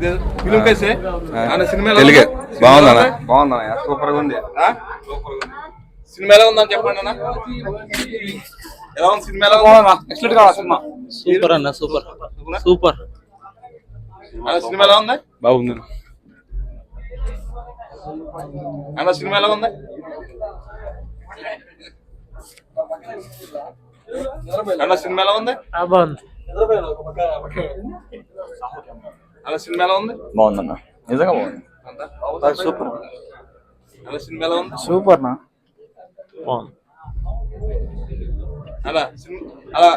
Film కైసే cinema తెలుగే బాగుందన్న బాగుందన్న సూపర్ గా ఉంది సినిమా ఎలా ఉందని చెప్పండి అన్న. ఎలా ఉంది సినిమా? ఎలా ఎక్సలెంట్ గా సినిమా సూపర్ అన్న సూపర్ సూపర్ సినిమా ఎలా ఉంది? బాగుంది అన్న సినిమా ఎలా ఉంది? అన్న సినిమా ఎలా ఉంది? బాగుంది అన్న సినిమా ఎలా ఉంది? బాగుందన్న నిజంగా బాగుంది సూపర్ అన్న సినిమా ఎలా ఉంది? సూపర్ నా అలా అలా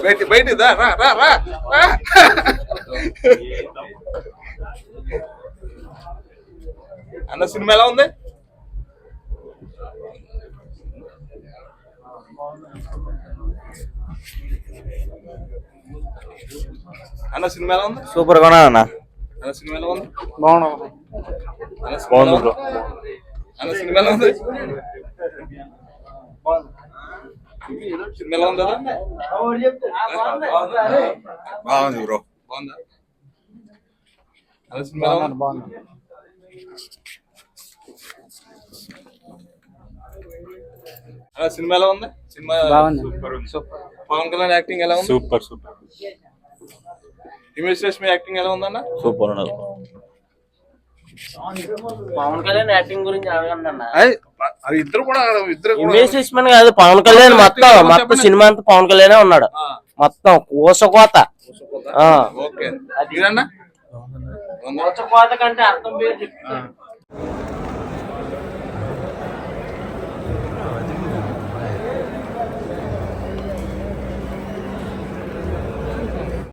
బయట బయట రా రా రా అన్న సినిమా ఎలా ఉంది? అన్న సినిమా ఎలా ఉంది? సూపర్ గా అన్న అన్న సినిమా ఎలా ఉంది? బాగుంది బాగుంది. అన్న సినిమా ఎలా ఉంది? సినిమా ఎలా ఉంది? బాగుంది బ్రో బాగుందా? అన్న సినిమా ఎలా ఉంది? అన్న సినిమా ఎలా ఉంది? సినిమా పవన్ కళ్యాణ్ యాక్టింగ్ ఎలా ఉంది? Super super Himesh Reshmi acting ఎలా ఉందన్న? సూపర్ ఉన్నది పవన్ కళ్యాణ్ యాక్టింగ్ గురించి అడగండి. అది ఇద్దరు కూడా ఇమేజ్ రేష్మన్ కాదు, పవన్ కళ్యాణ్ మొత్తం సినిమా అంతా పవన్ కళ్యాణ్ ఉన్నాడు. మొత్తం కోసకోత. ఓకే. మీరన్నా కోసకోత కంటే అర్థం పేరు చెప్తాను.